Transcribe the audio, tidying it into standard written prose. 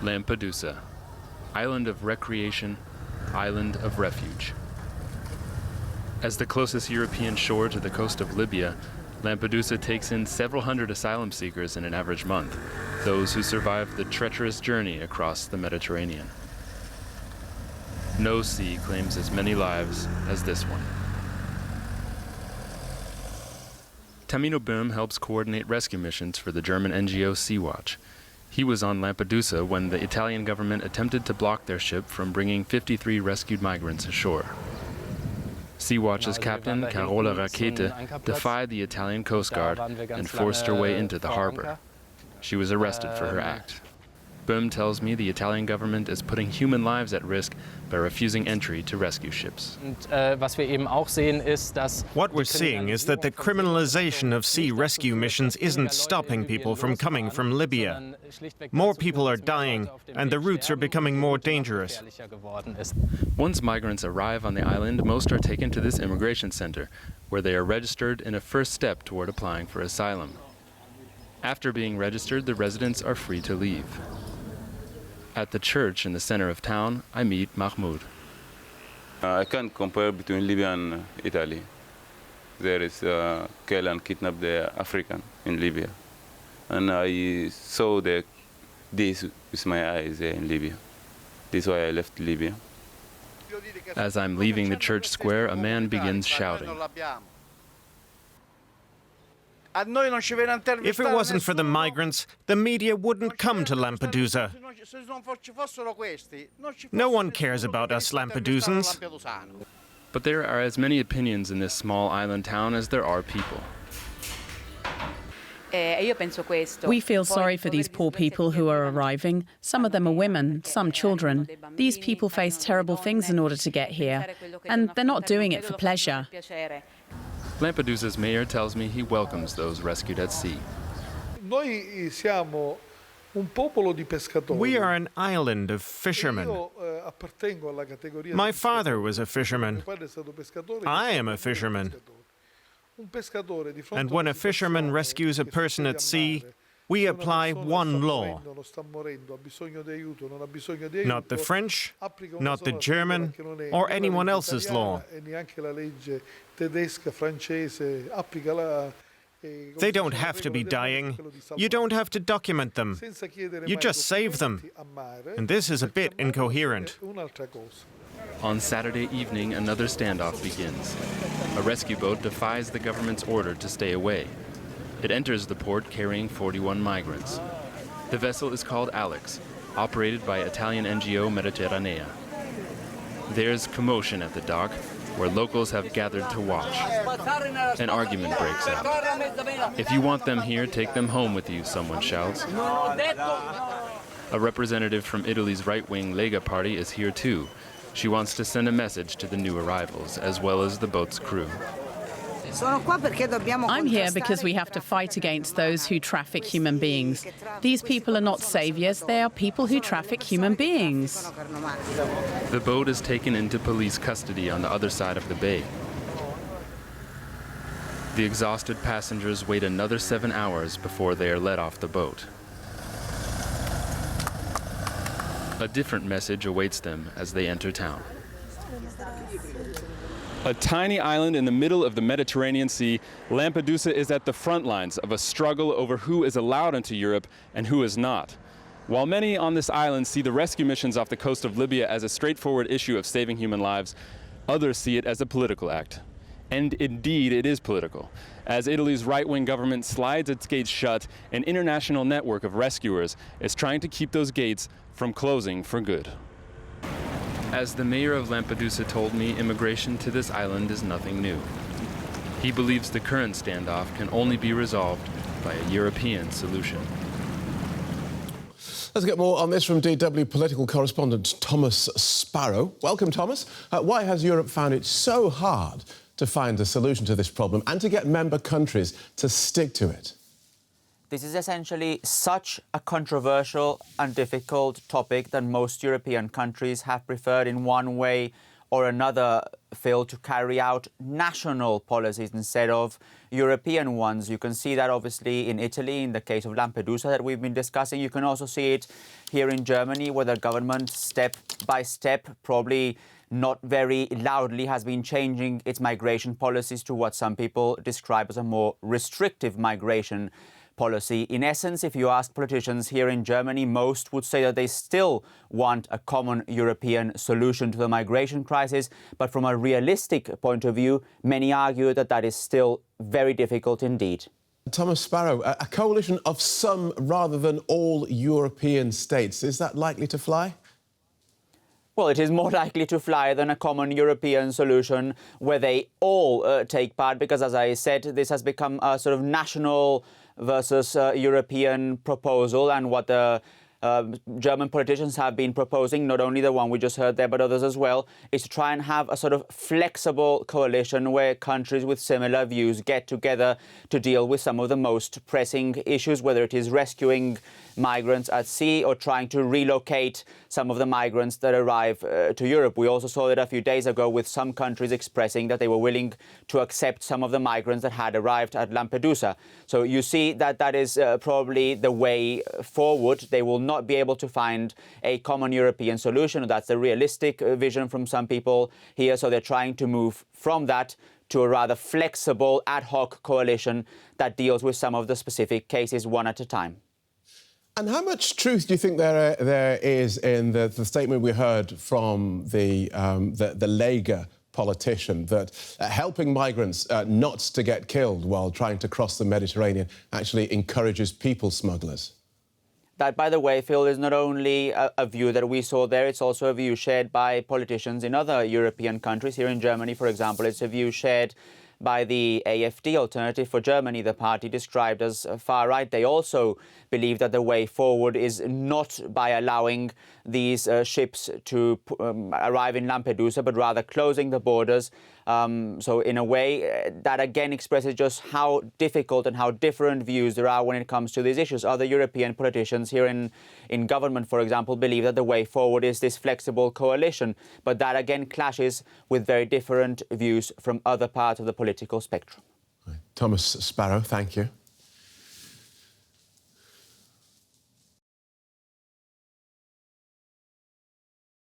Lampedusa, island of recreation, island of refuge. As the closest European shore to the coast of Libya, Lampedusa takes in several hundred asylum seekers in an average month, those who survive the treacherous journey across the Mediterranean. No sea claims as many lives as this one. Tamino Böhm helps coordinate rescue missions for the German NGO Sea-Watch. He was on Lampedusa when the Italian government attempted to block their ship from bringing 53 rescued migrants ashore. Sea-Watch's captain, Carola Rackete, defied the Italian Coast Guard and forced her way into the harbor. She was arrested for her act. Böhm tells me the Italian government is putting human lives at risk by refusing entry to rescue ships. What we're seeing is that the criminalization of sea rescue missions isn't stopping people from coming from Libya. More people are dying, and the routes are becoming more dangerous. Once migrants arrive on the island, most are taken to this immigration center, where they are registered in a first step toward applying for asylum. After being registered, the residents are free to leave. At the church in the center of town, I meet Mahmoud. I can't compare between Libya and Italy. There is kill and kidnap the African in Libya. And I saw this with my eyes in Libya. This is why I left Libya. As I'm leaving the church square, a man begins shouting. If it wasn't for the migrants, the media wouldn't come to Lampedusa. No one cares about us Lampedusans. But there are as many opinions in this small island town as there are people. We feel sorry for these poor people who are arriving. Some of them are women, some children. These people face terrible things in order to get here, and they're not doing it for pleasure. Lampedusa's mayor tells me he welcomes those rescued at sea. We are an island of fishermen. My father was a fisherman. I am a fisherman. And when a fisherman rescues a person at sea, we apply one law. Not the French, not the German, or anyone else's law. They don't have to be dying. You don't have to document them. You just save them. And this is a bit incoherent. On Saturday evening, another standoff begins. A rescue boat defies the government's order to stay away. It enters the port carrying 41 migrants. The vessel is called Alex, operated by Italian NGO Mediterranea. There's commotion at the dock, where locals have gathered to watch. An argument breaks out. If you want them here, take them home with you, someone shouts. A representative from Italy's right-wing Lega party is here too. She wants to send a message to the new arrivals, as well as the boat's crew. I'm here because we have to fight against those who traffic human beings. These people are not saviors, they are people who traffic human beings. The boat is taken into police custody on the other side of the bay. The exhausted passengers wait another 7 hours before they are let off the boat. A different message awaits them as they enter town. A tiny island in the middle of the Mediterranean Sea, Lampedusa is at the front lines of a struggle over who is allowed into Europe and who is not. While many on this island see the rescue missions off the coast of Libya as a straightforward issue of saving human lives, others see it as a political act. And indeed, it is political. As Italy's right-wing government slides its gates shut, an international network of rescuers is trying to keep those gates from closing for good. As the mayor of Lampedusa told me, immigration to this island is nothing new. He believes the current standoff can only be resolved by a European solution. Let's get more on this from DW political correspondent Thomas Sparrow. Welcome, Thomas. Why has Europe found it so hard to find a solution to this problem and to get member countries to stick to it? This is essentially such a controversial and difficult topic that most European countries have preferred in one way or another, Phil, to carry out national policies instead of European ones. You can see that obviously in Italy, in the case of Lampedusa that we've been discussing. You can also see it here in Germany, where the government step by step, probably not very loudly, has been changing its migration policies to what some people describe as a more restrictive migration policy. In essence, if you ask politicians here in Germany, most would say that they still want a common European solution to the migration crisis. But from a realistic point of view, many argue that that is still very difficult indeed. Thomas Sparrow, a coalition of some rather than all European states, is that likely to fly? Well, it is more likely to fly than a common European solution where they all take part, because, as I said, this has become a sort of national versus European proposal, and what the German politicians have been proposing, not only the one we just heard there, but others as well, is to try and have a sort of flexible coalition where countries with similar views get together to deal with some of the most pressing issues, whether it is rescuing migrants at sea or trying to relocate some of the migrants that arrive to Europe. We also saw that a few days ago, with some countries expressing that they were willing to accept some of the migrants that had arrived at Lampedusa. So you see that that is probably the way forward. They will not be able to find a common European solution. That's the realistic vision from some people here. So they're trying to move from that to a rather flexible ad hoc coalition that deals with some of the specific cases one at a time. And how much truth do you think there is in the statement we heard from the Lega politician that helping migrants not to get killed while trying to cross the Mediterranean actually encourages people smugglers? That, by the way, Phil, is not only a view that we saw there, it's also a view shared by politicians in other European countries. Here in Germany, for example, it's a view shared by the AfD, Alternative for Germany, the party described as far-right. They also believe that the way forward is not by allowing these ships to arrive in Lampedusa, but rather closing the borders. So in a way, that again expresses just how difficult and how different views there are when it comes to these issues. Other European politicians here in government, for example, believe that the way forward is this flexible coalition. But that again clashes with very different views from other parts of the political spectrum. Thomas Sparrow, thank you.